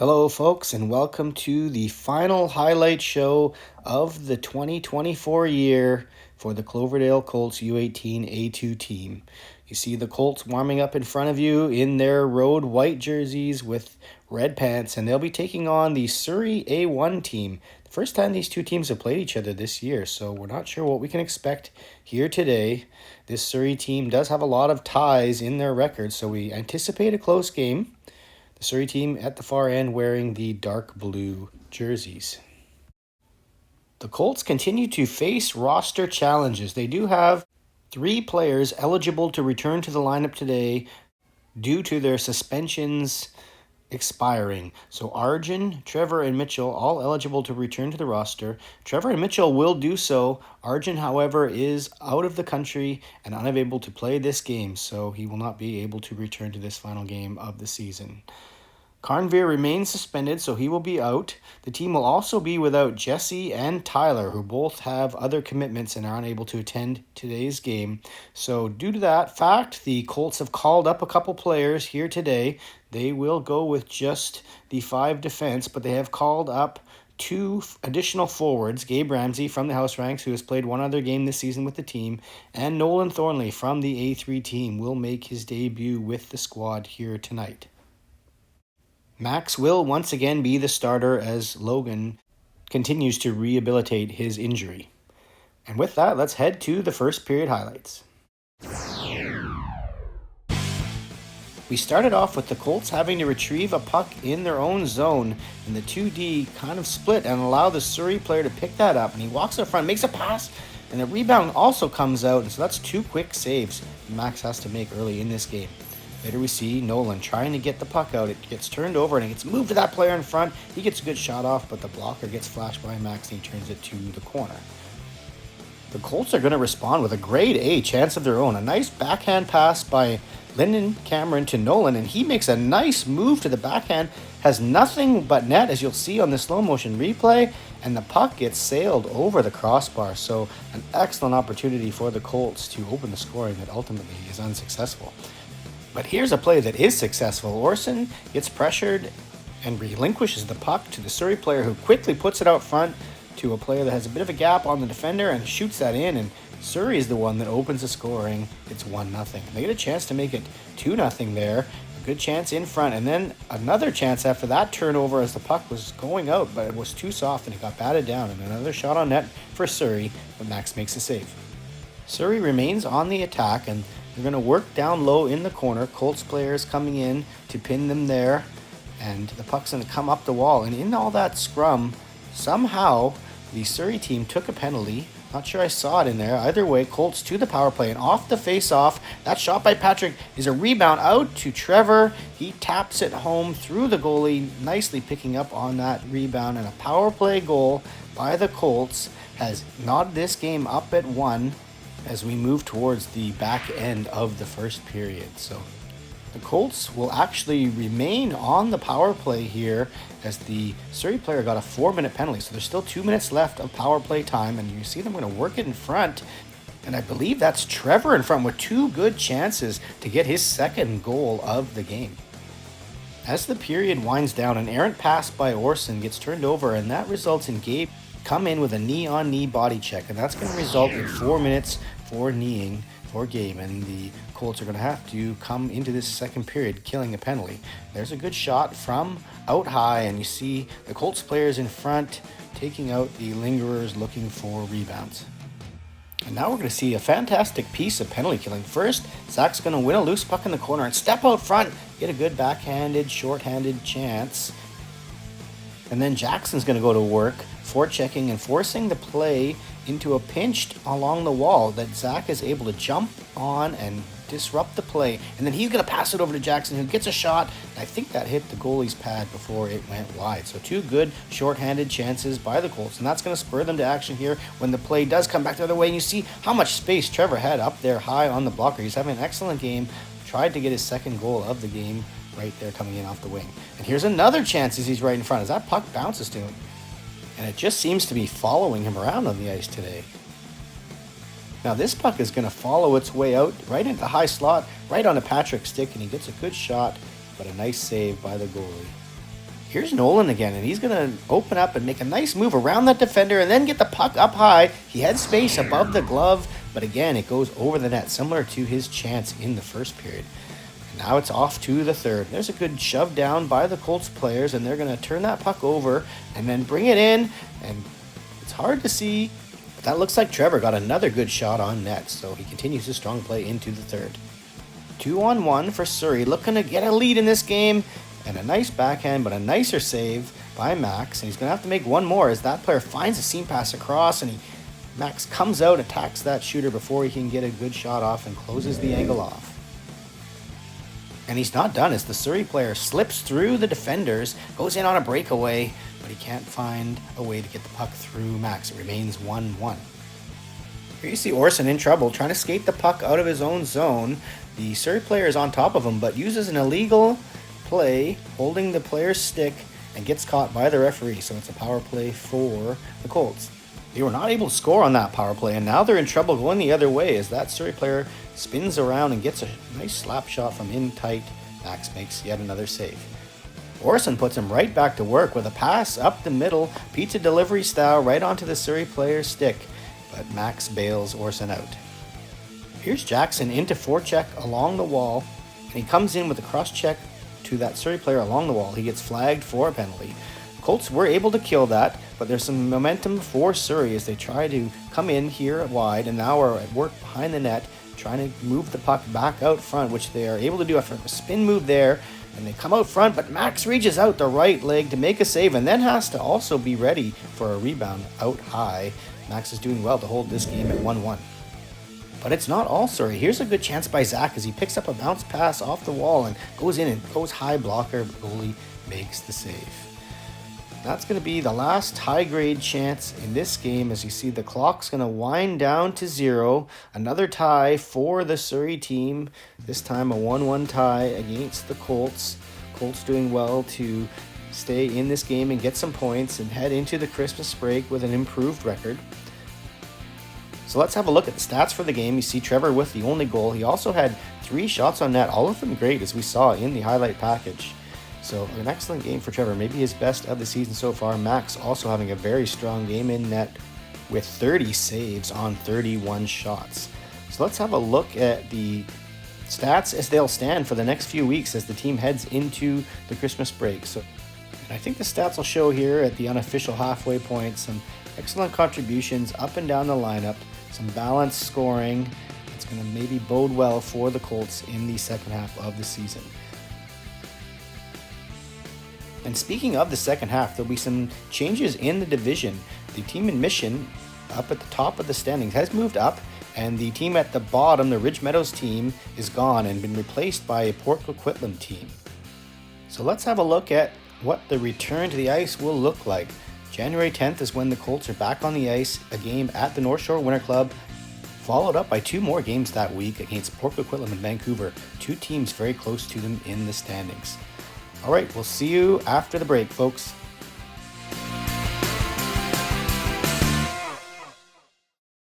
Hello, folks, and welcome to the final highlight show of the 2024 year for the Cloverdale Colts U18A2 team. You see the Colts warming up in front of you in their road white jerseys with red pants, and they'll be taking on the Surrey A1 team. The first time these two teams have played each other this year, so we're not sure what we can expect here today. This Surrey team does have a lot of ties in their record, so we anticipate a close game. The Surrey team at the far end wearing the dark blue jerseys. The Colts continue to face roster challenges. They do have 3 players eligible to return to the lineup today due to their suspensions expiring. So Arjun, Trevor, and Mitchell all eligible to return to the roster. Trevor and Mitchell will do so. Arjun, however, is out of the country and unable to play this game, so he will not be able to return to this final game of the season. Carnveer remains suspended, so he will be out. The team will also be without Jesse and Tyler, who both have other commitments and are unable to attend today's game. So due to that fact, the Colts have called up a couple players here today. They will go with just the 5 defense, but they have called up 2 additional forwards, Gabe Ramsey from the house ranks, who has played one other game this season with the team, and Nolan Thornley from the A3 team will make his debut with the squad here tonight. Max will once again be the starter as Logan continues to rehabilitate his injury. And with that, let's head to the first period highlights. We started off with the Colts having to retrieve a puck in their own zone, and the 2D kind of split and allow the Surrey player to pick that up, and he walks up front, makes a pass, and the rebound also comes out, and so that's 2 quick saves Max has to make early in this game. Later we see Nolan trying to get the puck out. It gets turned over and it gets moved to that player in front. He gets a good shot off, but the blocker gets flashed by Max and he turns it to the corner. The Colts are going to respond with a grade A chance of their own. A nice backhand pass by Lyndon Cameron to Nolan, and he makes a nice move to the backhand. Has nothing but net, as you'll see on the slow motion replay, and the puck gets sailed over the crossbar. So an excellent opportunity for the Colts to open the scoring that ultimately is unsuccessful. But here's a play that is successful. Orson gets pressured and relinquishes the puck to the Surrey player, who quickly puts it out front to a player that has a bit of a gap on the defender and shoots that in, and Surrey is the one that opens the scoring. It's 1-0. They get a chance to make it 2-0 there. A good chance in front, and then another chance after that turnover as the puck was going out, but it was too soft and it got batted down, and another shot on net for Surrey, but Max makes a save. Surrey remains on the attack, and they're going to work down low in the corner. Colts players coming in to pin them there, and the puck's going to come up the wall. And in all that scrum, somehow the Surrey team took a penalty. Not sure I saw it in there. Either way, Colts to the power play, and off the face-off, that shot by Patrick is a rebound out to Trevor. He taps it home through the goalie, nicely picking up on that rebound, and a power play goal by the Colts has knotted this game up at 1 as we move towards the back end of the first period. So the Colts will actually remain on the power play here, as the Surrey player got a 4-minute penalty. So there's still 2 minutes left of power play time, and you see them going to work it in front. And I believe that's Trevor in front with 2 good chances to get his second goal of the game. As the period winds down, an errant pass by Orson gets turned over, and that results in Gabe come in with a knee-on-knee body check, and that's going to result in 4 minutes for kneeing for Gabe, and the Colts are going to have to come into this second period killing a penalty. There's a good shot from out high, and you see the Colts players in front taking out the lingerers looking for rebounds. And now we're going to see a fantastic piece of penalty killing. First, Zach's going to win a loose puck in the corner and step out front, get a good backhanded, short-handed chance. And then Jackson's going to go to work, forechecking and forcing the play into a pinch along the wall that Zach is able to jump on and disrupt the play. And then he's going to pass it over to Jackson, who gets a shot. I think that hit the goalie's pad before it went wide. So 2 good short-handed chances by the Colts, and that's going to spur them to action here when the play does come back the other way. And you see how much space Trevor had up there high on the blocker. He's having an excellent game. Tried to get his second goal of the game right there coming in off the wing. And here's another chance as he's right in front as that puck bounces to him. And it just seems to be following him around on the ice today. Now this puck is going to follow its way out right into the high slot, right onto Patrick's stick, and he gets a good shot, but a nice save by the goalie. Here's Nolan again, and he's going to open up and make a nice move around that defender and then get the puck up high. He had space above the glove, but again, it goes over the net, similar to his chance in the first period. Now it's off to the third. There's a good shove down by the Colts players, and they're going to turn that puck over and then bring it in. And it's hard to see, but that looks like Trevor got another good shot on net, so he continues his strong play into the third. 2-on-1 for Surrey, looking to get a lead in this game. And a nice backhand, but a nicer save by Max. And he's going to have to make one more as that player finds a seam pass across, and Max comes out, attacks that shooter before he can get a good shot off and closes the angle off. And he's not done as the Surrey player slips through the defenders, goes in on a breakaway, but he can't find a way to get the puck through Max. It remains 1-1. Here you see Orson in trouble, trying to skate the puck out of his own zone. The Surrey player is on top of him, but uses an illegal play, holding the player's stick, and gets caught by the referee. So it's a power play for the Colts. They were not able to score on that power play, and now they're in trouble going the other way as that Surrey player spins around and gets a nice slap shot from in tight. Max makes yet another save. Orson puts him right back to work with a pass up the middle, pizza delivery style, right onto the Surrey player's stick, but Max bails Orson out. Here's Jackson into forecheck along the wall, and he comes in with a cross check to that Surrey player along the wall. He gets flagged for a penalty. Colts were able to kill that, but there's some momentum for Surrey as they try to come in here wide, and now are at work behind the net, trying to move the puck back out front, which they are able to do after a spin move there, and they come out front, but Max reaches out the right leg to make a save, and then has to also be ready for a rebound out high. Max is doing well to hold this game at 1-1. But it's not all Surrey. Here's a good chance by Zach as he picks up a bounce pass off the wall and goes in and goes high blocker. Goalie makes the save. That's going to be the last high-grade chance in this game as you see the clock's going to wind down to 0. Another tie for the Surrey team. This time a 1-1 tie against the Colts. Colts doing well to stay in this game and get some points and head into the Christmas break with an improved record. So let's have a look at the stats for the game. You see Trevor with the only goal. He also had 3 shots on net, all of them great as we saw in the highlight package. So an excellent game for Trevor, maybe his best of the season so far. Max also having a very strong game in net with 30 saves on 31 shots. So let's have a look at the stats as they'll stand for the next few weeks as the team heads into the Christmas break. So I think the stats will show here at the unofficial halfway point some excellent contributions up and down the lineup. Some balanced scoring. It's going to maybe bode well for the Colts in the second half of the season. And speaking of the second half, there'll be some changes in the division. The team in Mission, up at the top of the standings, has moved up, and the team at the bottom, the Ridge Meadows team, is gone and been replaced by a Port Coquitlam team. So let's have a look at what the return to the ice will look like. January 10th is when the Colts are back on the ice, a game at the North Shore Winter Club, followed up by 2 more games that week against Port Coquitlam and Vancouver, 2 teams very close to them in the standings. All right, we'll see you after the break, folks.